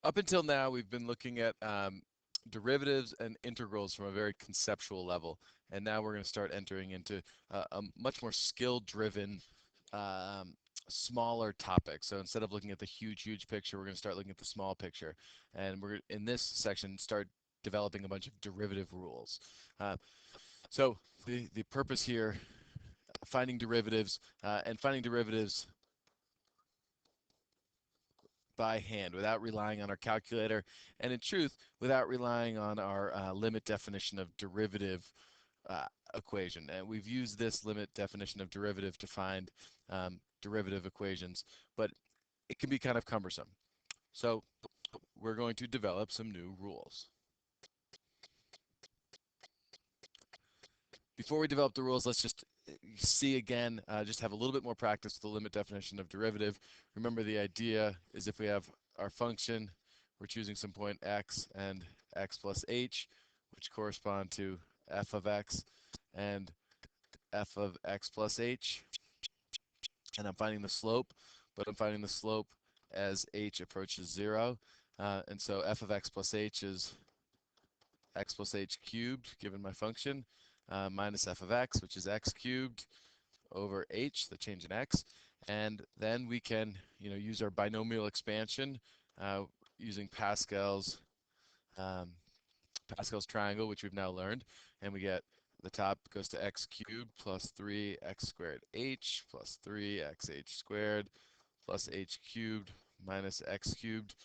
Up until now, we've been looking at derivatives and integrals from a very conceptual level, and now we're going to start entering into a much more skill-driven, um, smaller topic. So instead of looking at the huge picture, we're going to start looking at the small picture, and we're in this section start developing a bunch of derivative rules. So the purpose here, finding derivatives and finding derivatives by hand without relying on our calculator, and in truth, without relying on our limit definition of derivative uh, equation. And we've used this limit definition of derivative to find derivative equations, but it can be kind of cumbersome. So we're going to develop some new rules. Before we develop the rules, let's just see again, just have a little bit more practice with the limit definition of derivative. Remember, the idea is if we have our function, we're choosing some point x and x plus h, which correspond to f of x and f of x plus h. And I'm finding the slope, but I'm finding the slope as h approaches 0. And so f of x plus h is x plus h cubed, given my function, minus f of x, which is x cubed, over h, the change in x. And then we can, use our binomial expansion using um, Pascal's triangle, which we've now learned, and we get the top goes to x cubed plus 3x squared h plus 3xh squared plus h cubed minus x cubed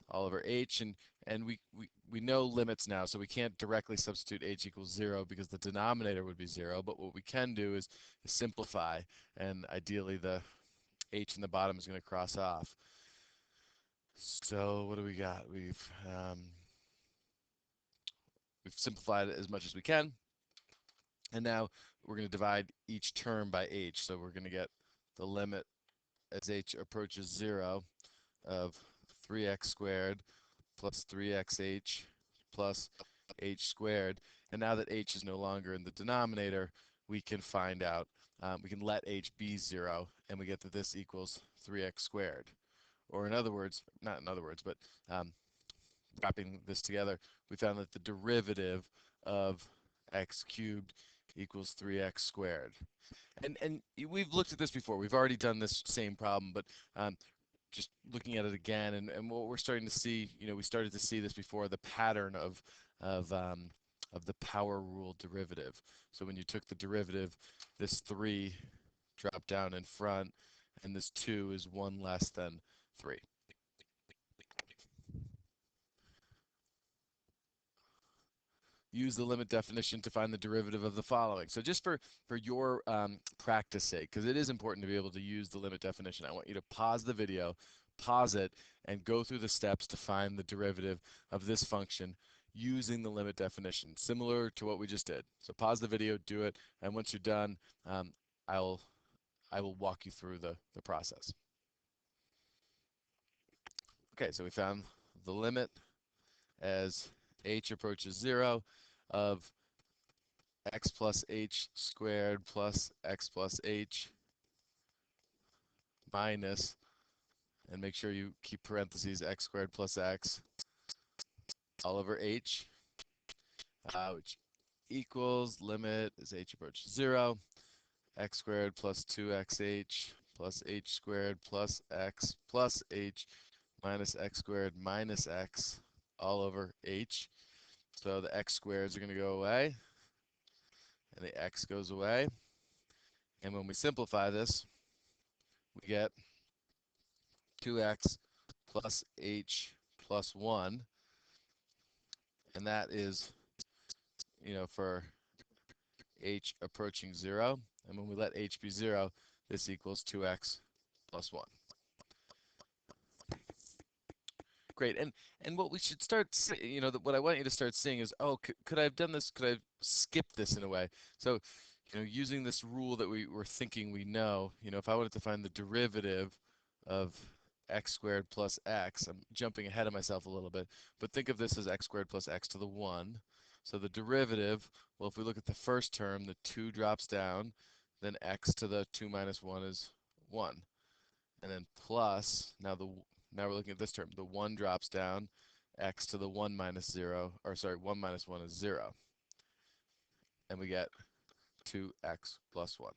all over h, and we know limits now, so we can't directly substitute h equals 0 because the denominator would be 0, but what we can do is simplify, and ideally the h in the bottom is going to cross off. So what do we got? We've simplified it as much as we can, and now we're going to divide each term by h, so we're going to get the limit as h approaches 0 of 3x squared plus 3xh plus h squared. And now that h is no longer in the denominator, we can find out, we can let h be 0, and we get that this equals 3x squared. Or in other words, not in other words, but wrapping this together, we found that the derivative of x cubed equals 3x squared. And we've looked at this before. We've already done this same problem, but just looking at it again, and what we're starting to see, we started to see this before, the pattern of the power rule derivative. So when you took the derivative, this 3 dropped down in front, and this 2 is 1 less than 3. Use the limit definition to find the derivative of the following. So just for your practice sake, because it is important to be able to use the limit definition, I want you to pause the video, pause it, and go through the steps to find the derivative of this function using the limit definition, similar to what we just did. So pause the video, do it, and once you're done, I will walk you through the process. Okay, so we found the limit as h approaches 0 of x plus h squared plus x plus h minus, and make sure you keep parentheses, x squared plus x all over h, which equals limit as h approaches 0, x squared plus 2xh plus h squared plus x plus h minus x squared minus x all over h. So the x squareds are going to go away, and the x goes away. And when we simplify this, we get 2x plus h plus 1. And that is, for h approaching 0. And when we let h be 0, this equals 2x plus 1. Great. And what we should start, what I want you to start seeing is, oh, could I have done this? Could I have skipped this in a way? So, using this rule that we were thinking we know, if I wanted to find the derivative of x squared plus x, I'm jumping ahead of myself a little bit, but think of this as x squared plus x to the 1. So the derivative, well, if we look at the first term, the 2 drops down, then x to the 2 minus 1 is 1. And then plus, now we're looking at this term. The 1 drops down, x to the 1 minus 0, or sorry, 1 minus 1 is 0. And we get 2x plus 1.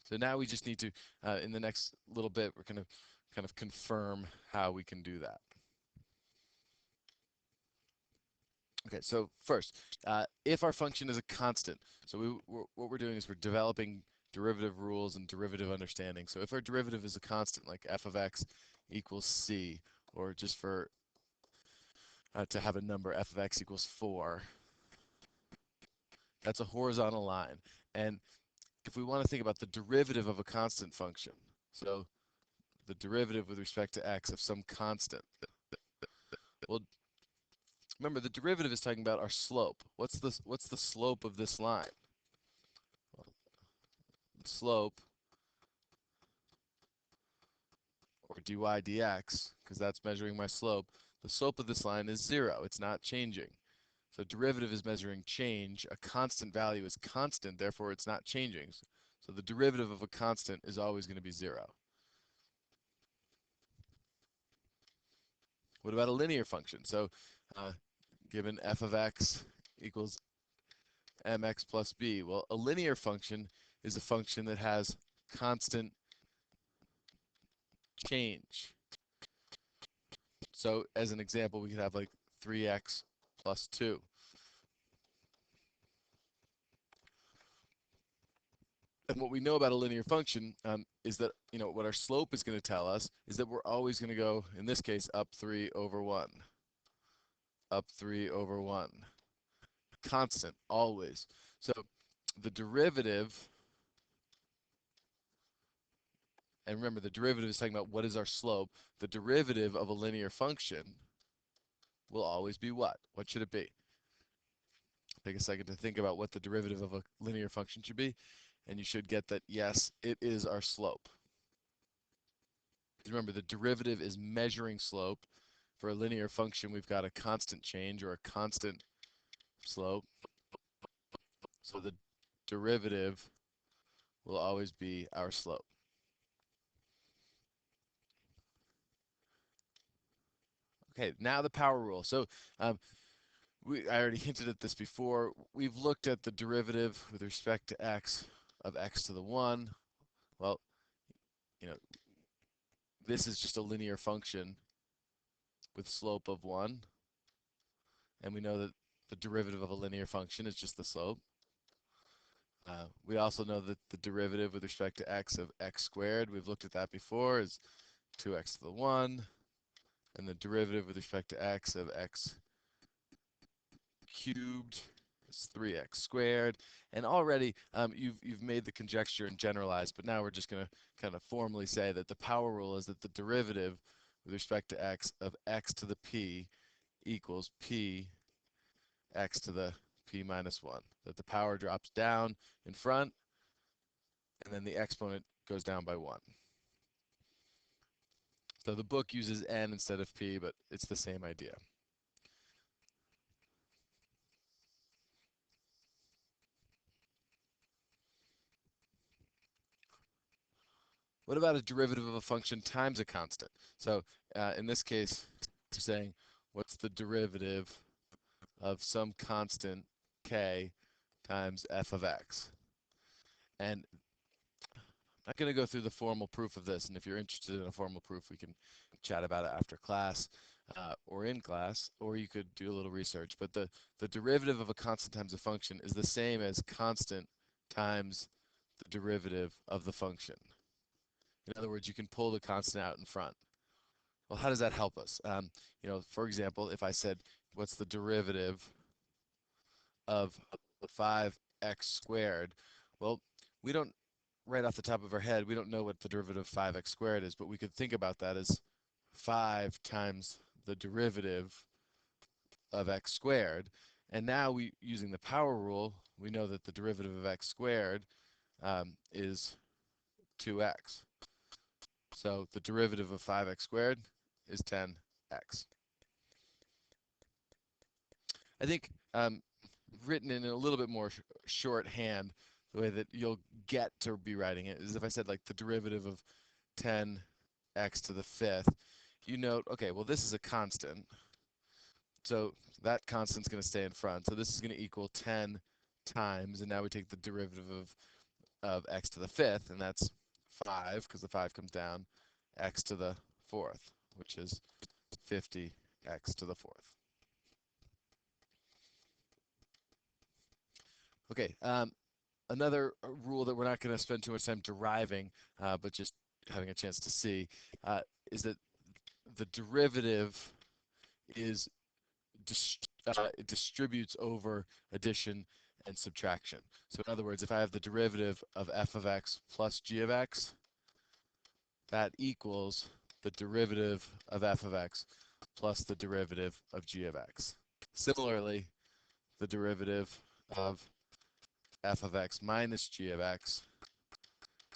So now we just need to, in the next little bit, we're going to kind of confirm how we can do that. Okay, so first, if our function is a constant, so what we're doing is we're developing derivative rules and derivative understanding. So if our derivative is a constant, like f of x equals c, or just for to have a number, f of x equals 4, that's a horizontal line. And if we want to think about the derivative of a constant function, so the derivative with respect to x of some constant, well, remember the derivative is talking about our slope. What's the slope of this line? Well, the slope, or dy dx, because that's measuring my slope, the slope of this line is 0. It's not changing. So derivative is measuring change. A constant value is constant, therefore it's not changing. So the derivative of a constant is always going to be 0. What about a linear function? So given f of x equals mx plus b, well, a linear function is a function that has constant change. So as an example, we could have like 3x plus 2. And what we know about a linear function is that, what our slope is going to tell us is that we're always going to go, in this case, up 3 over 1. Up 3 over 1. Constant, always. So the derivative, and remember the derivative is talking about what is our slope. The derivative of a linear function will always be what? What should it be? Take a second to think about what the derivative of a linear function should be, and you should get that, yes, it is our slope. Remember, the derivative is measuring slope. For a linear function, we've got a constant change or a constant slope. So the derivative will always be our slope. Okay, now the power rule. So I already hinted at this before. We've looked at the derivative with respect to x of x to the 1. Well, this is just a linear function with slope of 1. And we know that the derivative of a linear function is just the slope. We also know that the derivative with respect to x of x squared, we've looked at that before, is 2x to the 1. And the derivative with respect to x of x cubed is 3x squared. And already you've made the conjecture and generalized, but now we're just going to kind of formally say that the power rule is that the derivative with respect to x of x to the p equals p x to the p minus 1. That the power drops down in front, and then the exponent goes down by 1. So the book uses n instead of p, but it's the same idea. What about a derivative of a function times a constant? So in this case, we're saying what's the derivative of some constant k times f of x? And I'm not going to go through the formal proof of this, and if you're interested in a formal proof, we can chat about it after class or in class, or you could do a little research. But the derivative of a constant times a function is the same as constant times the derivative of the function. In other words, you can pull the constant out in front. Well, how does that help us? For example, if I said, what's the derivative of 5x squared? Well, we don't, right off the top of our head, we don't know what the derivative of 5x squared is, but we could think about that as 5 times the derivative of x squared. And now using the power rule, we know that the derivative of x squared is 2x. So the derivative of 5x squared is 10x. I think written in a little bit more shorthand, the way that you'll get to be writing it is if I said like the derivative of 10x to the fifth, you note, okay, well, this is a constant. So that constant's going to stay in front. So this is going to equal 10 times, and now we take the derivative of x to the fifth, and that's 5, because the 5 comes down, x to the fourth, which is 50x to the fourth. Okay, another rule that we're not going to spend too much time deriving, but just having a chance to see, is that the derivative is it distributes over addition and subtraction. So in other words, if I have the derivative of f of x plus g of x, that equals the derivative of f of x plus the derivative of g of x. Similarly, the derivative of f of x minus g of x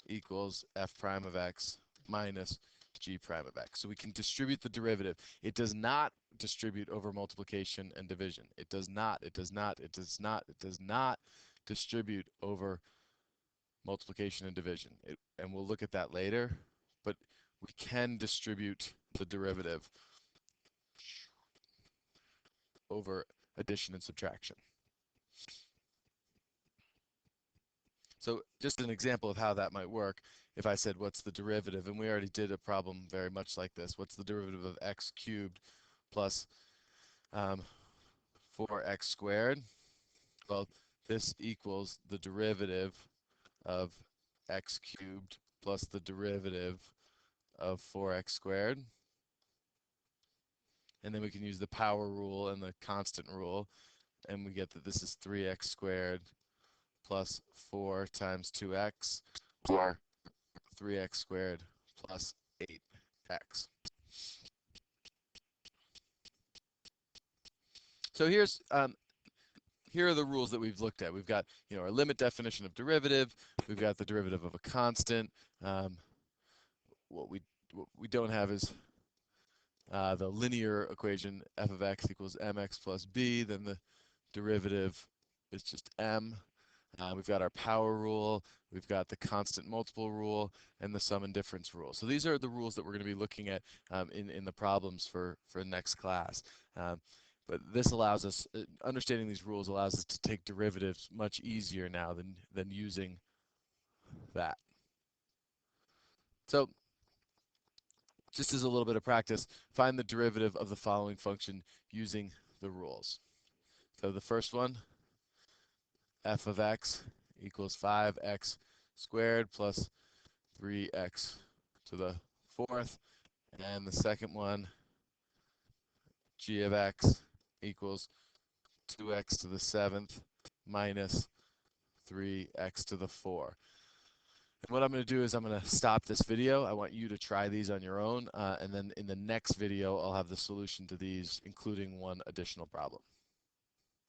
equals f prime of x minus g prime of x. So we can distribute the derivative. It does not distribute over multiplication and division. It does not, it does not, it does not, it does not distribute over multiplication and division. And we'll look at that later, but we can distribute the derivative over addition and subtraction. So just an example of how that might work, if I said what's the derivative, and we already did a problem very much like this, what's the derivative of x cubed plus 4x squared? Well, this equals the derivative of x cubed plus the derivative of 4x squared. And then we can use the power rule and the constant rule, and we get that this is 3x squared plus 4 times 2x, or 3x squared plus 8x. So here are the rules that we've looked at. We've got our limit definition of derivative. We've got the derivative of a constant. What we don't have is the linear equation f of x equals mx plus b. Then the derivative is just m. We've got our power rule, we've got the constant multiple rule, and the sum and difference rule. So these are the rules that we're going to be looking at in the problems for next class. But this allows us, understanding these rules allows us to take derivatives much easier now than using that. So just as a little bit of practice, find the derivative of the following function using the rules. So the first one, f of x equals 5x squared plus 3x to the fourth. And the second one, g of x equals 2x to the seventh minus 3x to the 4. And what I'm going to do is I'm going to stop this video. I want you to try these on your own, and then in the next video I'll have the solution to these, including one additional problem.